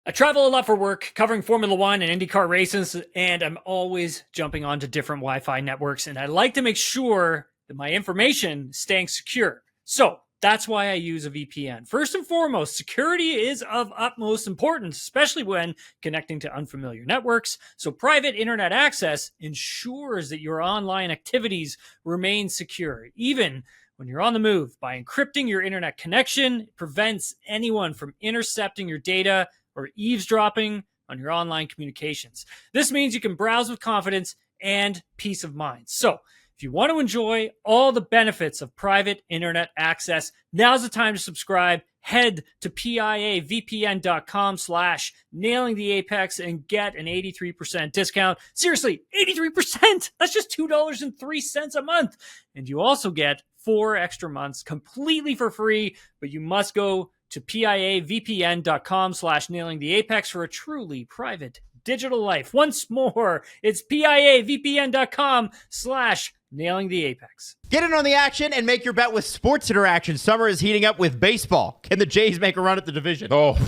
I travel a lot for work, covering Formula One and IndyCar races, and I'm always jumping onto different Wi-Fi networks, and I like to make sure that my information is staying secure. So that's why I use a VPN. First and foremost, security is of utmost importance, especially when connecting to unfamiliar networks. So private internet access ensures that your online activities remain secure, even when you're on the move. By encrypting your internet connection, it prevents anyone from intercepting your data or eavesdropping on your online communications. This means you can browse with confidence and peace of mind. So, if you want to enjoy all the benefits of private internet access, now's the time to subscribe. Head to piavpn.com/nailingtheapex and get an 83% discount. Seriously, 83%! That's just $2.03 a month. And you also get 4 extra months completely for free, but you must go to piavpn.com/nailingtheapex for a truly private digital life. Once more, it's piavpn.com/nailingtheapex. Get in on the action and make your bet with Sports Interaction. Summer is heating up with baseball. Can the Jays make a run at the division? Oh,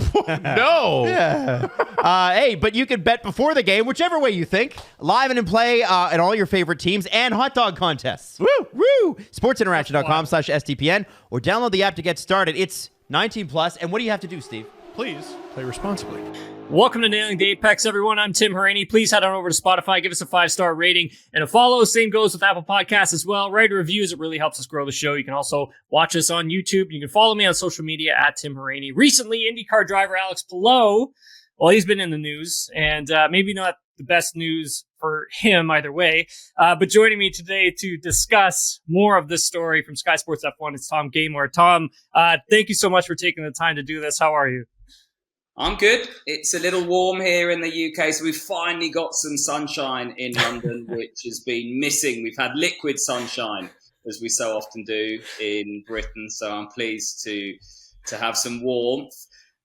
no. Yeah. Hey, but you can bet before the game, whichever way you think. Live and in play in all your favorite teams and hot dog contests. Woo! Woo! SportsInteraction.com/STPN or download the app to get started. It's 19 plus. And what do you have to do, Steve? Please play responsibly. Welcome to Nailing the Apex, everyone. I'm Tim Hauraney. Please head on over to Spotify, give us a 5-star rating and a follow. Same goes with Apple Podcasts as well. Write reviews. It really helps us grow the show. You can also watch us on YouTube. You can follow me on social media at Tim Hauraney. Recently, IndyCar driver Alex Palou, well, he's been in the news, and maybe not the best news for him either way. But joining me today to discuss more of this story from Sky Sports F1 is Tom Gaymor. Tom, thank you so much for taking the time to do this. How are you? I'm good. It's a little warm here in the UK, so we've finally got some sunshine in London, which has been missing. We've had liquid sunshine, as we so often do in Britain, so I'm pleased to have some warmth.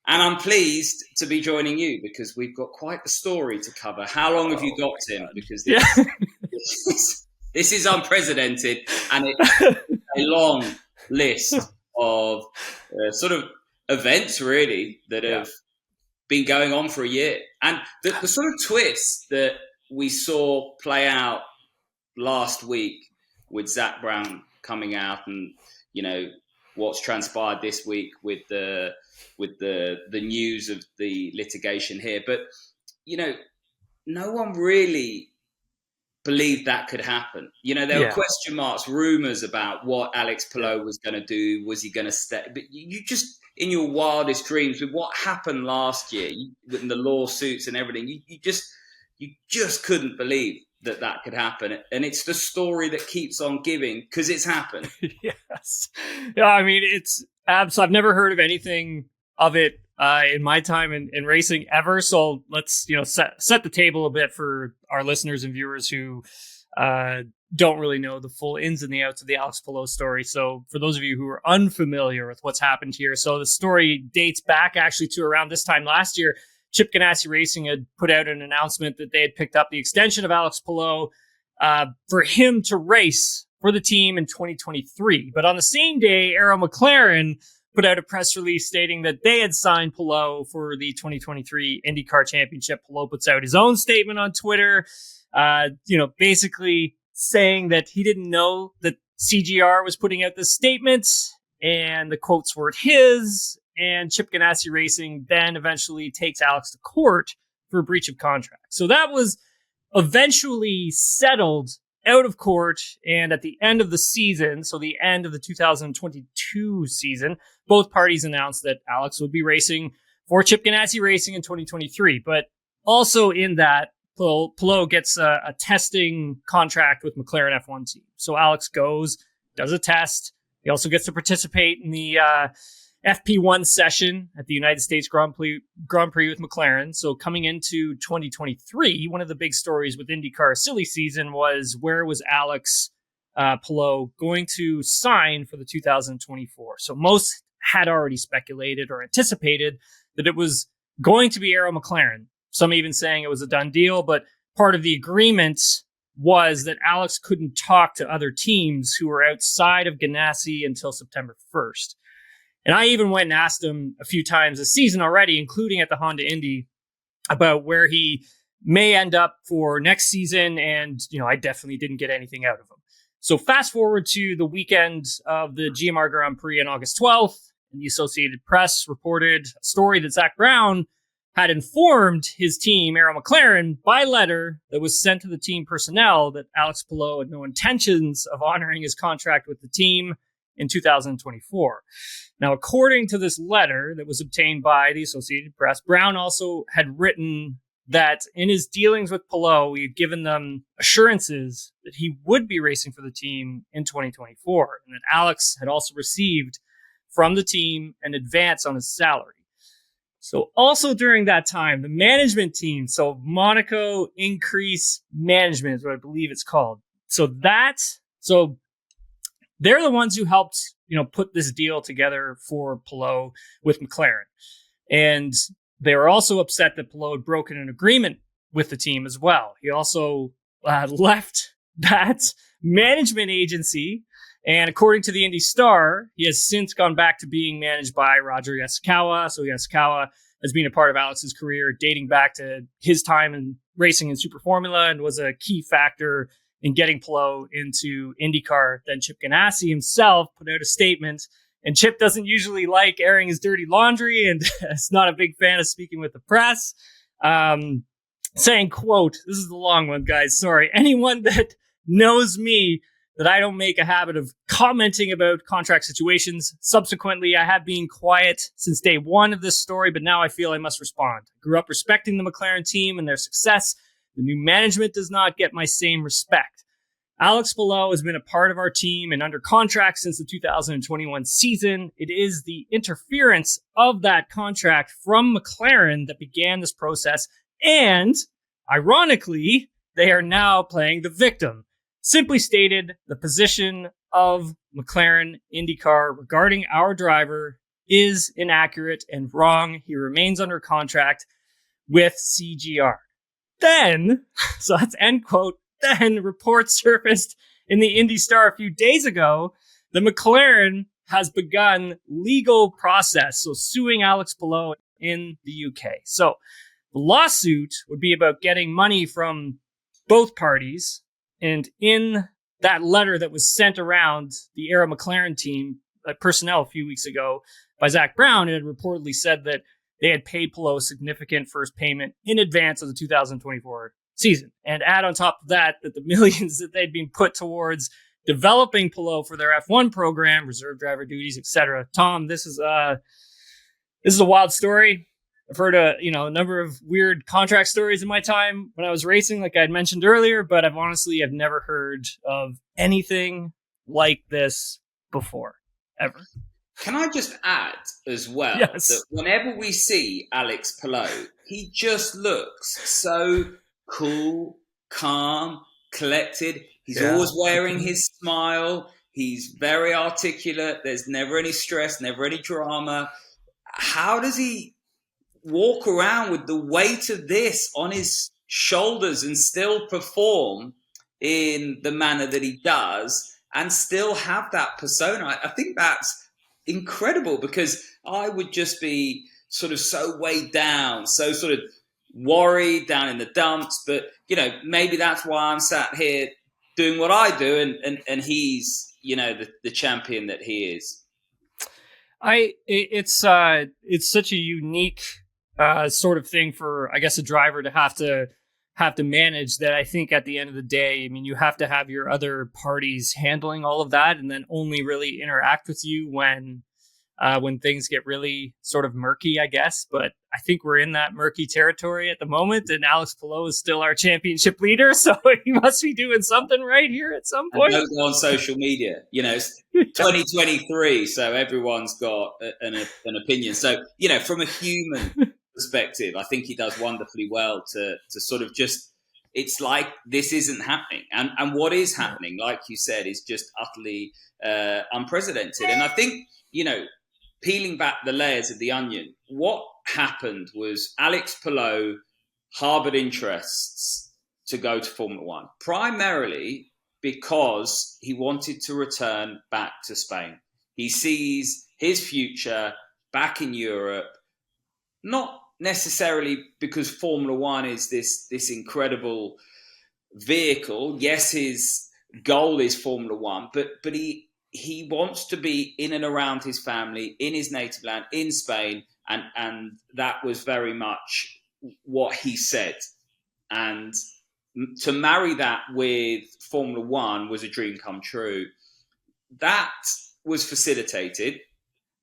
And I'm pleased to be joining you because we've got quite a story to cover. How long have you got, Tim? Because this is unprecedented, and it's a long list of sort of events, really, that have been going on for a year. And the sort of twist that we saw play out last week with Zach Brown coming out and, you know, what's transpired this week with the news of the litigation here. But, you know, no one really believed that could happen. You know, there were question marks, rumors about what Alex Palou was going to do. Was he going to stay? But you just, in your wildest dreams, with what happened last year, with the lawsuits and everything, you just couldn't believe that could happen. And it's the story that keeps on giving because it's happened. Yes. Yeah, I mean, it's I've never heard of anything of it in my time in racing ever. So let's, set the table a bit for our listeners and viewers who don't really know the full ins and the outs of the Alex Palou story. So for those of you who are unfamiliar with what's happened here, so the story dates back actually to around this time last year. Chip Ganassi Racing had put out an announcement that they had picked up the extension of Alex Palou for him to race for the team in 2023. But on the same day, McLaren put out a press release stating that they had signed Palou for the 2023 IndyCar Championship. Palou puts out his own statement on Twitter, basically saying that he didn't know that CGR was putting out this statement, and the quotes weren't his. And Chip Ganassi Racing then eventually takes Alex to court for a breach of contract. So that was eventually settled out of court. And at the end of the season, so the end of the 2022 season, both parties announced that Alex would be racing for Chip Ganassi Racing in 2023. But also in that, Palou gets a testing contract with McLaren F1 team. So Alex goes, does a test. He also gets to participate in the FP1 session at the United States Grand Prix with McLaren. So coming into 2023, one of the big stories with IndyCar Silly season was where was Alex Palou going to sign for the 2024. So most had already speculated or anticipated that it was going to be McLaren. Some even saying it was a done deal, but part of the agreement was that Alex couldn't talk to other teams who were outside of Ganassi until September 1st. And I even went and asked him a few times this season already, including at the Honda Indy, about where he may end up for next season. And, I definitely didn't get anything out of him. So fast forward to the weekend of the GMR Grand Prix on August 12th, and the Associated Press reported a story that Zach Brown had informed his team, Arrow McLaren, by letter that was sent to the team personnel that Alex Palou had no intentions of honoring his contract with the team in 2024. Now, according to this letter that was obtained by the Associated Press, Brown also had written that in his dealings with Palou, he had given them assurances that he would be racing for the team in 2024, and that Alex had also received from the team an advance on his salary. So also during that time, the management team, so Monaco Increase Management is what I believe it's called. So they're the ones who helped, put this deal together for Palou with McLaren. And they were also upset that Palou had broken an agreement with the team as well. He also left that management agency. And according to the Indy Star, he has since gone back to being managed by Roger Yasukawa. So Yasukawa has been a part of Alex's career dating back to his time in racing in Super Formula and was a key factor in getting Palou into IndyCar. Then Chip Ganassi himself put out a statement, and Chip doesn't usually like airing his dirty laundry and is not a big fan of speaking with the press, saying, quote, this is the long one, guys, sorry, anyone that knows me, that I don't make a habit of commenting about contract situations. Subsequently, I have been quiet since day one of this story, but now I feel I must respond. I grew up respecting the McLaren team and their success. The new management does not get my same respect. Alex Palou has been a part of our team and under contract since the 2021 season. It is the interference of that contract from McLaren that began this process. And ironically, they are now playing the victim. Simply stated, the position of McLaren IndyCar regarding our driver is inaccurate and wrong. He remains under contract with CGR. Then, so that's end quote, then reports surfaced in the Indy Star a few days ago that McLaren has begun legal process, so suing Alex Palou in the UK. So the lawsuit would be about getting money from both parties. And in that letter that was sent around the Arrow McLaren team personnel a few weeks ago by Zach Brown, it had reportedly said that they had paid Palou a significant first payment in advance of the 2024 season. And add on top of that, that the millions that they'd been put towards developing Palou for their F1 program, reserve driver duties, etc. Tom, this is a wild story. I've heard a number of weird contract stories in my time when I was racing, like I had mentioned earlier, but I've never heard of anything like this before, ever. Can I just add as well that whenever we see Alex Palou, he just looks so cool, calm, collected. He's always wearing his smile. He's very articulate. There's never any stress, never any drama. How does he walk around with the weight of this on his shoulders and still perform in the manner that he does and still have that persona? I think that's incredible, because I would just be sort of so weighed down, so sort of worried down in the dumps. But, maybe that's why I'm sat here doing what I do and he's, the champion that he is. It's such a unique sort of thing for, I guess, a driver to have to manage, that I think at the end of the day, you have to have your other parties handling all of that and then only really interact with you when things get really sort of murky, I guess. But I think we're in that murky territory at the moment, and Alex Palou is still our championship leader, so he must be doing something right here at some point. And those on social media, it's 2023, so everyone's got an opinion. So, from a human perspective, I think he does wonderfully well to sort of just, it's like this isn't happening. And what is happening, like you said, is just utterly unprecedented. And I think, peeling back the layers of the onion, what happened was Alex Palou harbored interests to go to Formula One, primarily because he wanted to return back to Spain. He sees his future back in Europe, not necessarily because Formula One is this incredible vehicle. Yes, his goal is Formula One, but he wants to be in and around his family, in his native land, in Spain, and that was very much what he said. And to marry that with Formula One was a dream come true. That was facilitated,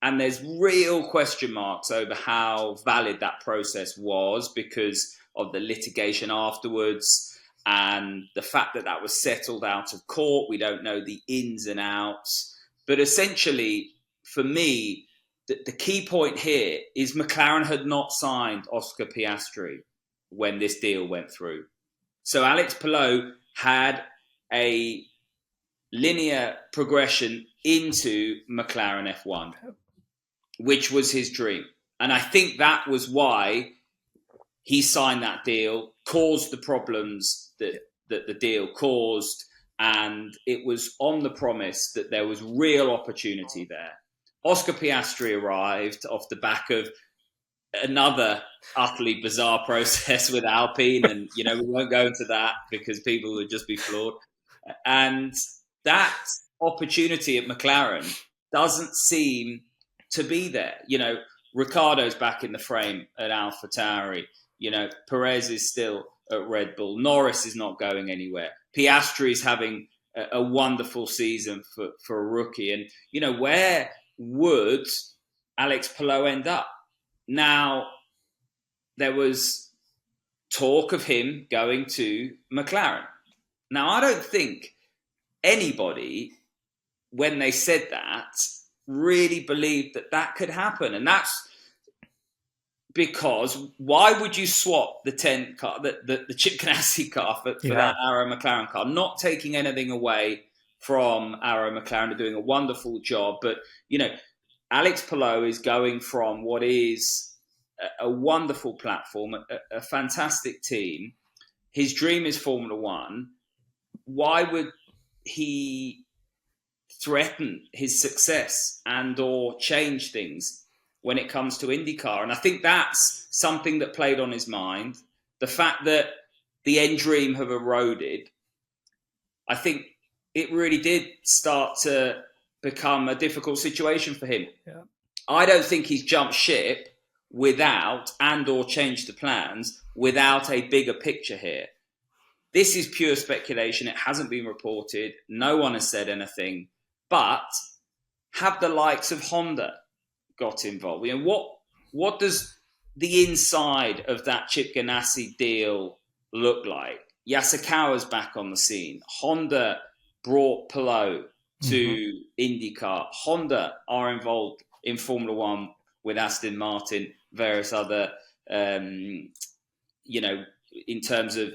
and there's real question marks over how valid that process was because of the litigation afterwards and the fact that that was settled out of court. We don't know the ins and outs. But essentially, for me, the key point here is McLaren had not signed Oscar Piastri when this deal went through. So Alex Palou had a linear progression into McLaren F1, which was his dream. And I think that was why he signed that deal, caused the problems that the deal caused, and it was on the promise that there was real opportunity there. Oscar Piastri arrived off the back of another utterly bizarre process with Alpine, and we won't go into that because people would just be floored. And that opportunity at McLaren doesn't seem to be there. Ricciardo's back in the frame at AlphaTauri. Perez is still at Red Bull. Norris is not going anywhere. Piastri is having a wonderful season for a rookie. And, where would Alex Palou end up? Now, there was talk of him going to McLaren. Now, I don't think anybody, when they said that, really believed that could happen. And that's because why would you swap the 10 car, the Chip Ganassi car for that Arrow McLaren car? Not taking anything away from Arrow McLaren, are doing a wonderful job. But, Alex Palou is going from what is a wonderful platform, a fantastic team. His dream is Formula One. Why would he threaten his success and or change things when it comes to IndyCar? And I think that's something that played on his mind. The fact that the end dream have eroded, I think it really did start to become a difficult situation for him. Yeah. I don't think he's jumped ship without and or changed the plans without a bigger picture here. This is pure speculation. It hasn't been reported. No one has said anything. But have the likes of Honda got involved? What does the inside of that Chip Ganassi deal look like? Yasukawa's back on the scene. Honda brought Palou to IndyCar. Honda are involved in Formula One with Aston Martin, various other, in terms of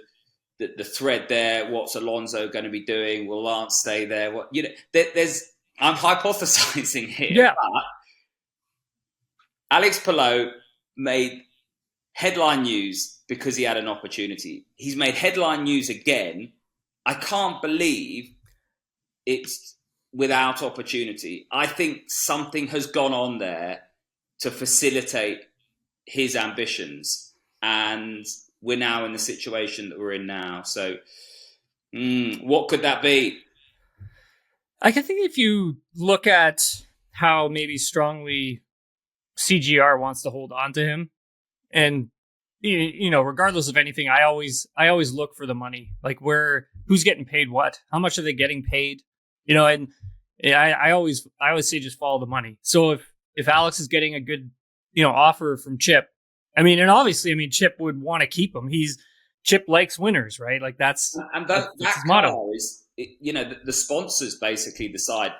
the thread there. What's Alonso going to be doing? Will Lance stay there? I'm hypothesizing here. Yeah. But Alex Palou made headline news because he had an opportunity. He's made headline news again. I can't believe it's without opportunity. I think something has gone on there to facilitate his ambitions. And we're now in the situation that we're in now. So what could that be? I think if you look at how maybe strongly CGR wants to hold on to him, and regardless of anything, I always look for the money, like who's getting paid what, how much are they getting paid, and I always say just follow the money. So if Alex is getting a good offer from Chip, and obviously Chip would want to keep him. Chip likes winners, right? Like that's his motto. The sponsors basically decide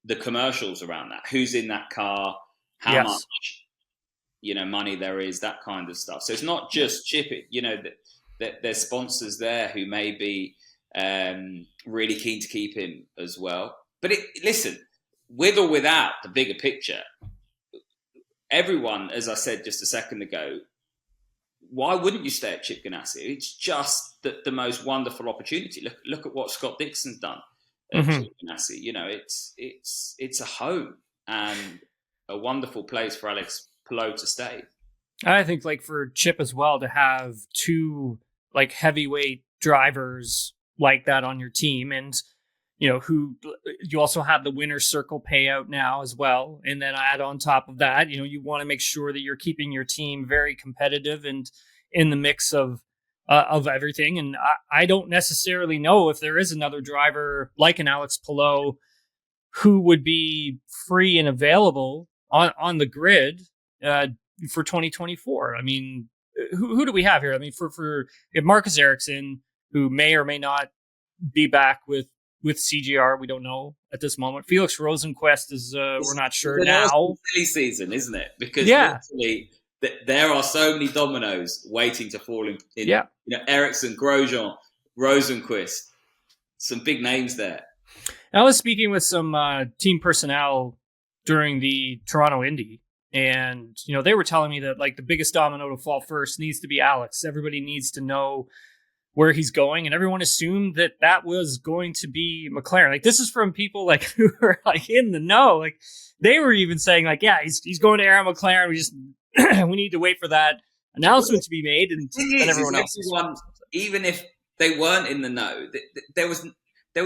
the commercials around that. Who's in that car? How much, money there is, that kind of stuff. So it's not just Chip. There's sponsors there who may be really keen to keep him as well. But listen, with or without the bigger picture, everyone, as I said just a second ago, why wouldn't you stay at Chip Ganassi? It's just the most wonderful opportunity. Look at what Scott Dixon's done at Chip Ganassi. It's a home. and a wonderful place for Alex Palou to stay. I think like for Chip as well to have two like heavyweight drivers like that on your team, and who you also have the winner's circle payout now as well, and then add on top of that, you want to make sure that you're keeping your team very competitive and in the mix of everything. And I don't necessarily know if there is another driver like an Alex Palou who would be free and available on the grid for 2024. I mean, who do we have here? I mean, for we have Marcus Ericsson, who may or may not be back with CGR. We don't know at this moment. Felix Rosenqvist is we're not sure now. Silly season, isn't it? Because literally there are so many dominoes waiting to fall in. Ericsson, Grosjean, Rosenqvist, some big names there. I was speaking with some team personnel during the Toronto Indy, and they were telling me that like the biggest domino to fall first needs to be Alex. Everybody needs to know where he's going, and everyone assumed that was going to be McLaren. Like, this is from people like who are like in the know. Like, they were even saying like, yeah, he's going to Aaron McLaren. We just we need to wait for that announcement to be made, and everyone else. Even if they weren't in the know, there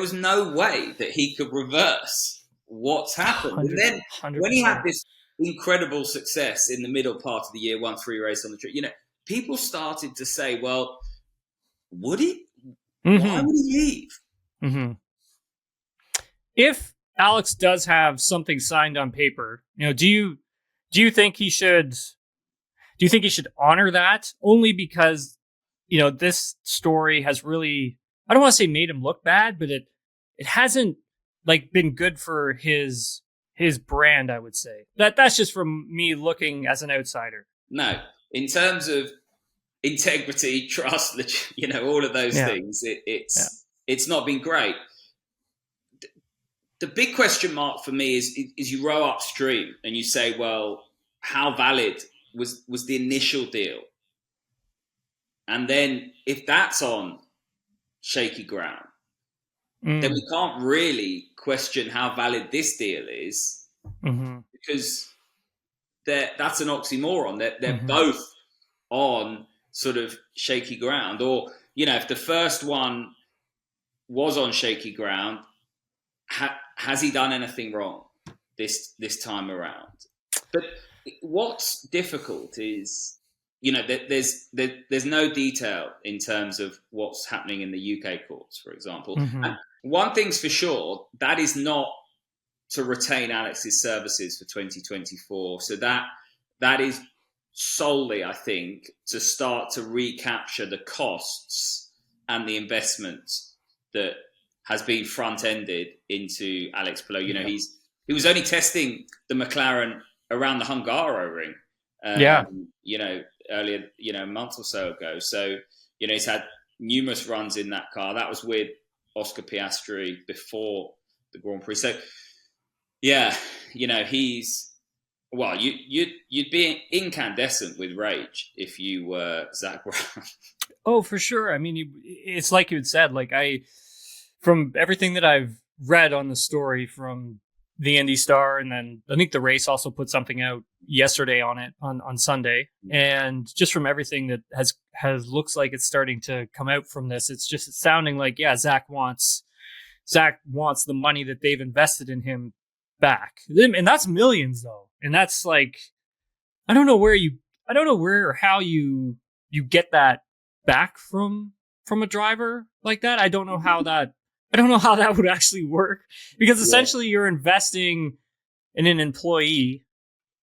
was no way that he could reverse what's happened. And then 100%. When he had this incredible success in the middle part of the year, won 3 races on the trip, people started to say, well, would he? Mm-hmm. Why would he leave? Mm-hmm. If Alex does have something signed on paper, do you think he should? Do you think he should honor that? Only because this story has really, I don't want to say made him look bad, but it hasn't like been good for his brand. I would say that's just from me looking as an outsider. No, in terms of integrity, trust, all of those things, it's not been great. The big question mark for me is you row upstream and you say, well, how valid was the initial deal? And then if that's on shaky ground, then we can't really question how valid this deal is, because that's an oxymoron. They're both on sort of shaky ground. Or, if the first one was on shaky ground, has he done anything wrong this time around? But what's difficult is, there's no detail in terms of what's happening in the UK courts, for example. And one thing's for sure, that is not to retain Alex's services for 2024. So that is solely, I think, to start to recapture the costs and the investment that has been front-ended into Alex Palou. He was only testing the McLaren around the Hungaroring, earlier, a month or so ago. So, he's had numerous runs in that car. That was with Oscar Piastri before the Grand Prix. So, he's, well, you'd be incandescent with rage if you were Zach Brown. Oh, for sure. I mean, it's like you had said, like from everything that I've read on the story from the Indy Star, and then I think the race also put something out yesterday on it on Sunday, and just from everything that has looks like it's starting to come out from this, it's sounding like Zach wants the money that they've invested in him back, and that's millions though, and that's like I don't know where or how you get that back from a driver like that. I don't know how that would actually work, because essentially you're investing in an employee,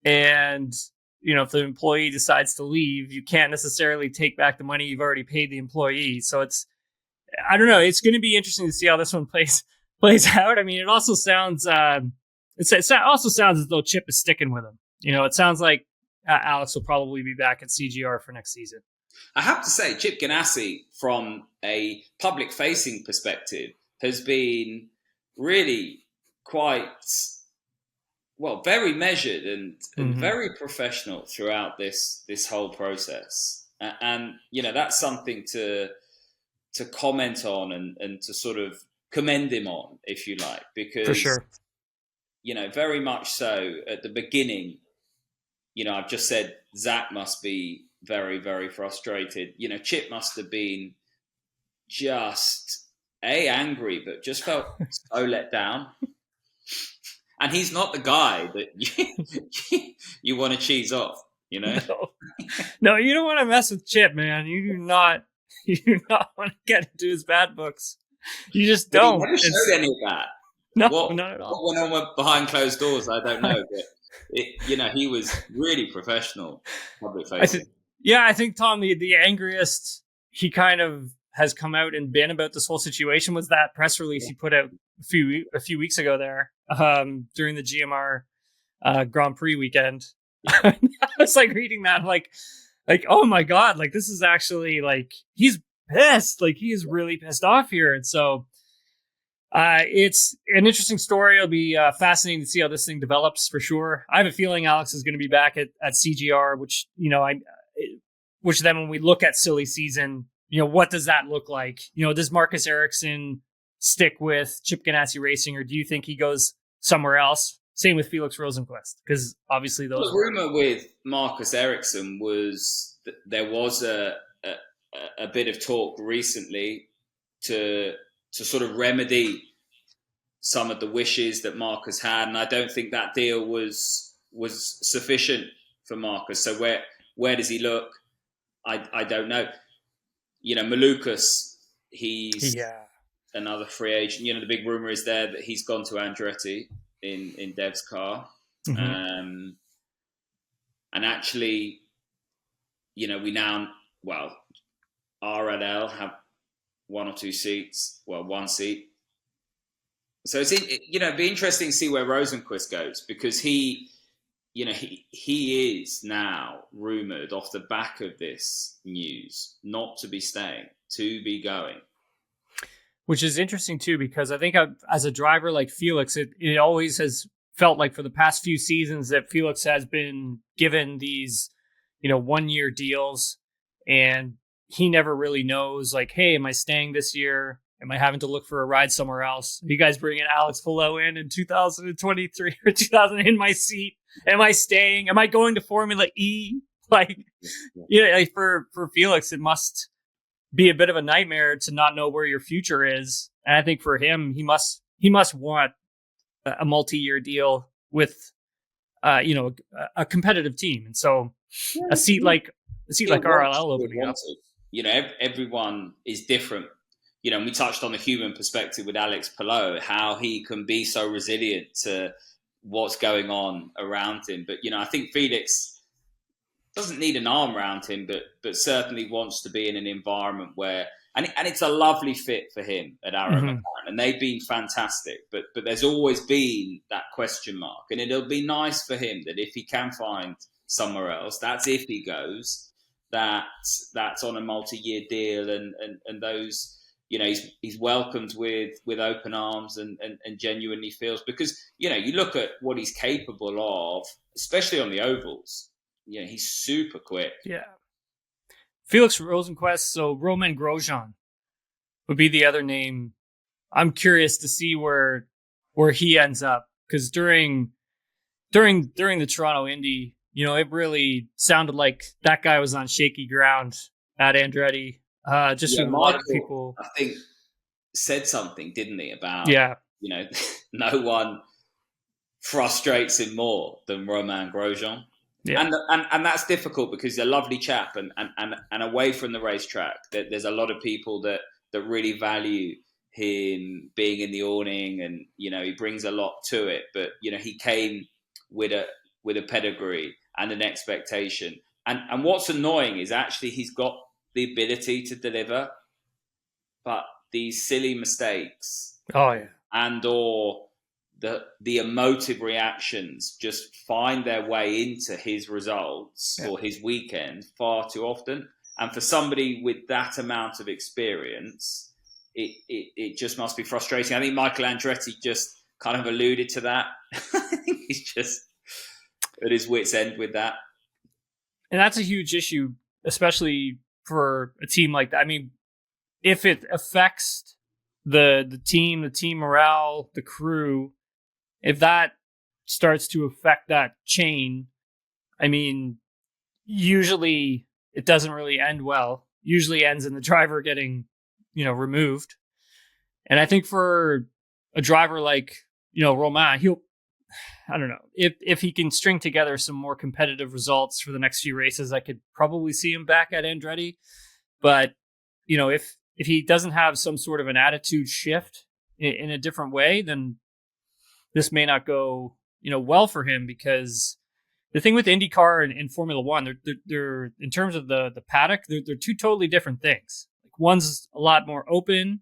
and if the employee decides to leave, you can't necessarily take back the money you've already paid the employee. So I don't know. It's going to be interesting to see how this one plays out. I mean, it also sounds it also sounds as though Chip is sticking with him. It sounds like Alex will probably be back at CGR for next season. I have to say, Chip Ganassi, from a public-facing perspective, has been really quite, very measured and very professional throughout this whole process. And that's something to comment on and to sort of commend him on, if you like, because for sure. very much so at the beginning, I've just said Zach must be very, very frustrated. Chip must have been just angry, but just felt so let down. And he's not the guy that you want to cheese off, No, you don't want to mess with Chip, man. You do not want to get into his bad books. You just don't. He never showed any of that. No, not at all. What went on behind closed doors, I don't know. But he was really professional, public facing. I think Tom, the angriest he kind of has come out and been about this whole situation was that press release he put out a few weeks ago there during the GMR Grand Prix weekend. I was like reading that, like, oh my God, like this is actually like he's pissed, like he is really pissed off here, and so. It's an interesting story. It'll be fascinating to see how this thing develops for sure. I have a feeling Alex is going to be back at CGR, which, which then when we look at silly season, what does that look like? Does Marcus Ericsson stick with Chip Ganassi Racing, or do you think he goes somewhere else? Same with Felix Rosenqvist, because obviously those. The rumor with Marcus Ericsson was that there was a bit of talk recently to sort of remedy some of the wishes that Marcus had, and I don't think that deal was sufficient for Marcus. So where does he look? I don't know. Malukas, he's another free agent. The big rumor is there that he's gone to Andretti in Dev's car, and actually, we now RNL have one or two seats, one seat. So it's it'd be interesting to see where Rosenqvist goes, because he is now rumoured off the back of this news not to be staying, to be going. Which is interesting too, because I think as a driver like Felix, it always has felt like for the past few seasons that Felix has been given these, 1-year deals, and he never really knows, like, hey, am I staying this year? Am I having to look for a ride somewhere else? Are you guys bringing Alex Palou in 2023 or 2000 in my seat? Am I staying? Am I going to Formula E? Like, for Felix, it must be a bit of a nightmare to not know where your future is. And I think for him, he must want a multi-year deal with, a competitive team. And so a seat like RLL opening up. Everyone is different. We touched on the human perspective with Alex Palou, how he can be so resilient to what's going on around him. But, I think Felix doesn't need an arm around him, but certainly wants to be in an environment where, and it's a lovely fit for him at Arrow McLaren, and they've been fantastic, but there's always been that question mark. And it'll be nice for him that if he can find somewhere else, that's if he goes, that's on a multi-year deal, and those, he's welcomed with open arms and genuinely feels, because you look at what he's capable of, especially on the ovals. He's super quick. Yeah. Felix Rosenqvist, so Romain Grosjean would be the other name. I'm curious to see where he ends up, because during the Toronto Indy, it really sounded like that guy was on shaky ground at Andretti. A lot of people, I think, said something, didn't he, about no one frustrates him more than Romain Grosjean. Yeah. And that's difficult, because he's a lovely chap, and away from the racetrack, there's a lot of people that really value him being in the awning, and he brings a lot to it. But he came with a pedigree and an expectation. And what's annoying is actually he's got the ability to deliver, but these silly mistakes, and or the emotive reactions just find their way into his results or his weekend far too often. And for somebody with that amount of experience, it just must be frustrating. I think Michael Andretti just kind of alluded to that. I think he's just at his wit's end with that. And that's a huge issue, especially for a team like that. I mean, if it affects the team morale, the crew, if that starts to affect that chain, I mean, usually it doesn't really end well. Usually ends in the driver getting, removed. And I think for a driver like, Romain, I don't know, if he can string together some more competitive results for the next few races, I could probably see him back at Andretti. But, if he doesn't have some sort of an attitude shift in a different way, then this may not go, well for him, because the thing with IndyCar and Formula One, they're in terms of the paddock, they're two totally different things. Like, one's a lot more open,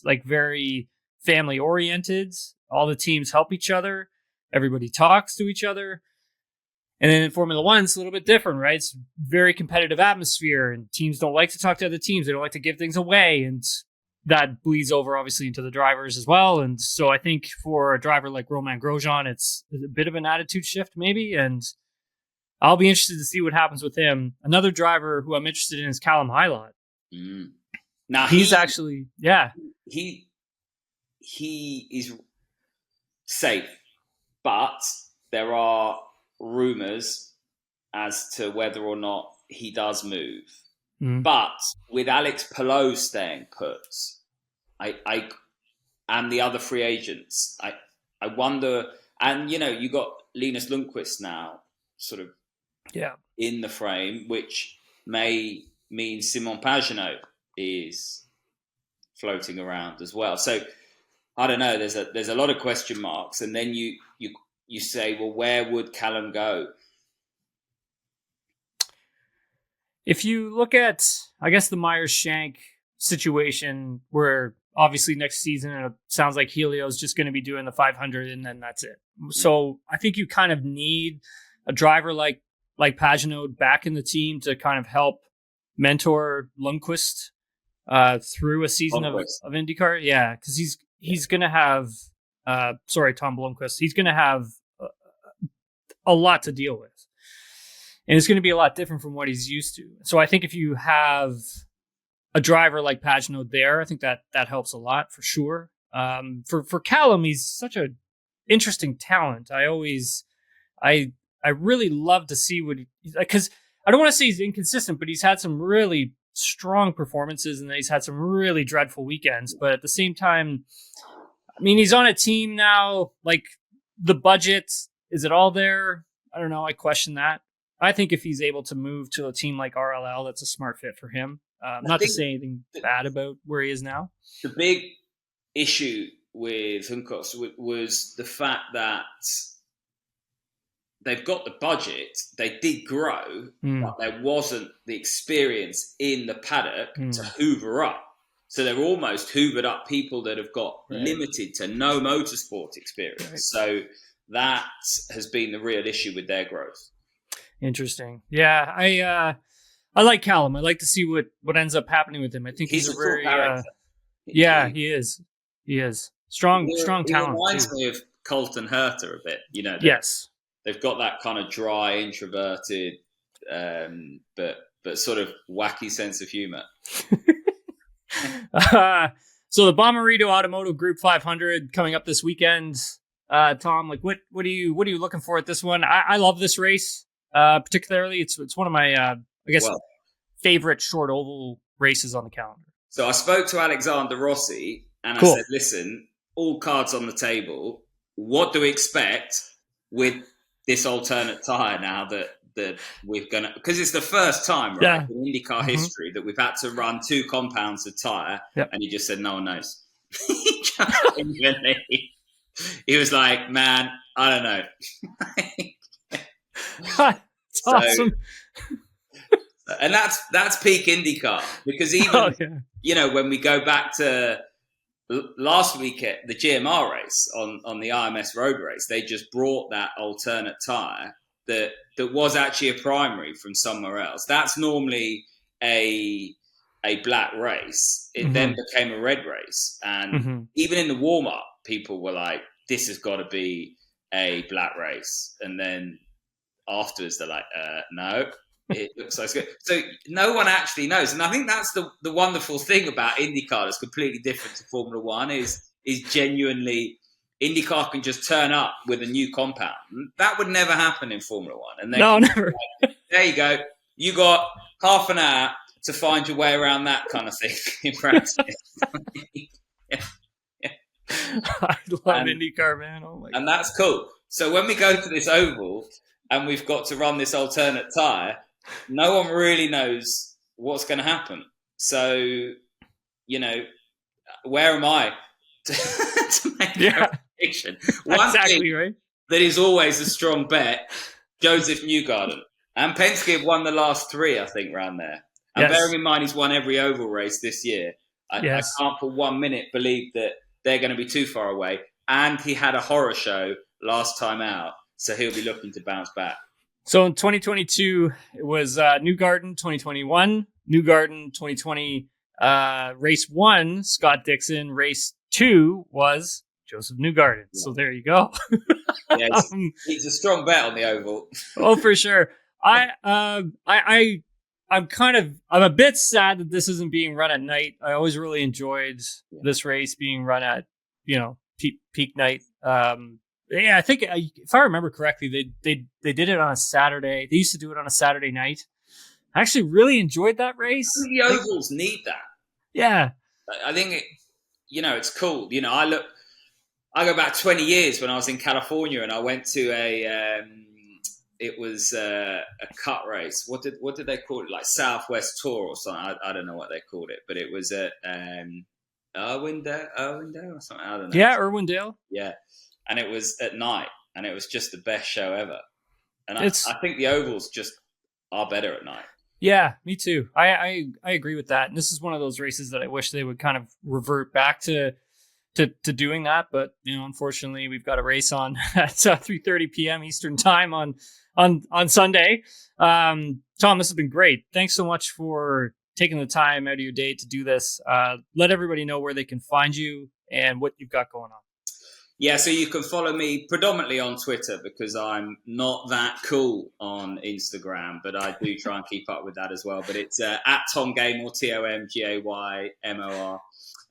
like very family oriented. All the teams help each other. Everybody talks to each other. And then in Formula One, it's a little bit different, right? It's very competitive atmosphere, and teams don't like to talk to other teams. They don't like to give things away. And that bleeds over, obviously, into the drivers as well. And so I think for a driver like Romain Grosjean, it's a bit of an attitude shift, maybe. And I'll be interested to see what happens with him. Another driver who I'm interested in is Callum Ilott. Now he's actually, he is safe, but there are rumors as to whether or not he does move. But with Alex Palou staying put, I and the other free agents, I wonder. And you got Linus Lundqvist now, sort of, in the frame, which may mean Simon Pagenaud is floating around as well. So I don't know. There's a lot of question marks, and then you say, well, where would Callum go? If you look at, I guess, the Myers-Shank situation, where obviously next season it sounds like Helio's just going to be doing the 500 and then that's it. So I think you kind of need a driver like Pagenaud back in the team to kind of help mentor Lundqvist through a season of IndyCar. Yeah, because he's going to have, Tom Blomqvist, he's going to have a lot to deal with. And it's going to be a lot different from what he's used to. So I think if you have a driver like Pagenaud there, I think that helps a lot for sure. For Callum, he's such an interesting talent. I really love to see what because I don't want to say he's inconsistent, but he's had some really strong performances and then he's had some really dreadful weekends. But at the same time, I mean, he's on a team now, like the budget, is it all there? I don't know. I question that. I think if he's able to move to a team like RLL, that's a smart fit for him. Not to say anything bad about where he is now. The big issue with Hunkos was the fact that they've got the budget, they did grow, but there wasn't the experience in the paddock to hoover up. So they're almost hoovered up people that have got limited to no motorsport experience. Right. So that has been the real issue with their growth. Interesting. Yeah, I like Callum. I like to see what ends up happening with him. I think he's a very he is. He is strong talent. He reminds me of Colton Herta a bit. Yes, they've got that kind of dry, introverted, but sort of wacky sense of humor. So the Bommarito Automotive Group 500 coming up this weekend. Tom, like what are you looking for at this one? I love this race. Particularly, it's one of my favorite short oval races on the calendar. So I spoke to Alexander Rossi and I said, listen, all cards on the table. What do we expect with this alternate tyre now that we're gonna? Because it's the first time, right, in IndyCar history that we've had to run 2 compounds of tyre, and he just said no one knows. He was like, man, I don't know. It's awesome. And that's peak IndyCar, because even when we go back to last week at the GMR race on the IMS road race, they just brought that alternate tyre that was actually a primary from somewhere else. That's normally a black race. It then became a red race, and even in the warm up, people were like, "This has got to be a black race," and then afterwards they're like, no, it looks like it's good. So no one actually knows. And I think that's the wonderful thing about IndyCar that's completely different to Formula One is genuinely IndyCar can just turn up with a new compound. That would never happen in Formula One. And then No, never. there you go. You got half an hour to find your way around that kind of thing in practice. I love IndyCar, man. Oh my God. And that's cool. So when we go to this oval and we've got to run this alternate tyre, no one really knows what's going to happen. So, you know, where am I to make a prediction? One exactly thing right. that is always a strong bet, Joseph Newgarden. And Penske have won the last 3, I think, around there. And bearing in mind he's won every oval race this year, I can't for 1 minute believe that they're going to be too far away. And he had a horror show last time out, so he'll be looking to bounce back. So in 2022, it was Newgarden. 2021, Newgarden. 2020, race 1, Scott Dixon. Race 2 was Joseph Newgarden. Yeah. So there you go. He's a strong bet on the oval. Oh, for sure. I'm a bit sad that this isn't being run at night. I always really enjoyed this race being run at, peak night. I think if I remember correctly, they did it on a Saturday. They used to do it on a Saturday night. I actually really enjoyed that race. The ovals need that. Yeah. I think it's cool. I go back 20 years when I was in California and I went to a cut race. What did they call it? Like Southwest Tour or something. I don't know what they called it, but it was at Irwindale or something. I don't know. Yeah, Irwindale. Yeah, and it was at night, and it was just the best show ever. And I think the ovals just are better at night. Yeah, me too. I agree with that. And this is one of those races that I wish they would kind of revert back to doing that. But unfortunately, we've got a race on at 3:30 p.m. Eastern time on Sunday. Tom, this has been great. Thanks so much for taking the time out of your day to do this. Let everybody know where they can find you and what you've got going on. Yeah, so you can follow me predominantly on Twitter because I'm not that cool on Instagram, but I do try and keep up with that as well. But it's at Tom Gaymor, TomGaymor,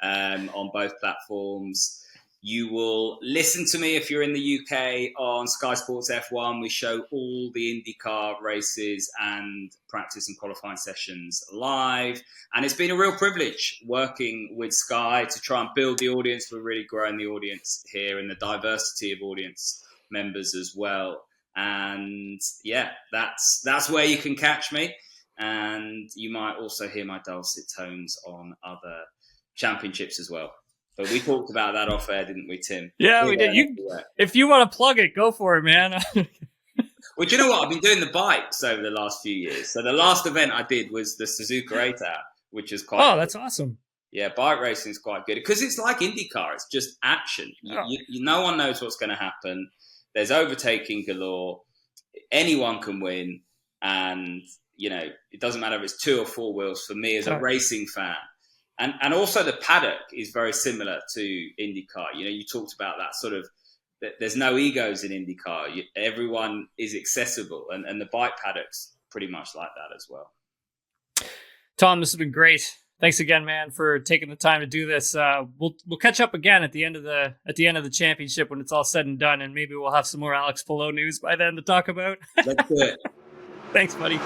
on both platforms. You will listen to me if you're in the UK on Sky Sports F1. We show all the IndyCar races and practice and qualifying sessions live. And it's been a real privilege working with Sky to try and build the audience. We're really growing the audience here and the diversity of audience members as well. And yeah, that's where you can catch me. And you might also hear my dulcet tones on other championships as well. But we talked about that off air, didn't we, Tim? Yeah, we did. If you want to plug it, go for it, man. Well, do you know what? I've been doing the bikes over the last few years. So the last event I did was the Suzuka 8 Hour, which is quite that's awesome. Yeah, bike racing is quite good. Because it's like IndyCar. It's just action. No one knows what's going to happen. There's overtaking galore. Anyone can win. And, it doesn't matter if it's 2 or 4 wheels for me as a racing fan. And also the paddock is very similar to IndyCar. You talked about that sort of, there's no egos in IndyCar. Everyone is accessible. And the bike paddock's pretty much like that as well. Tom, this has been great. Thanks again, man, for taking the time to do this. We'll catch up again at the end of the championship when it's all said and done. And maybe we'll have some more Alex Palou news by then to talk about. Let's do it. Thanks, buddy.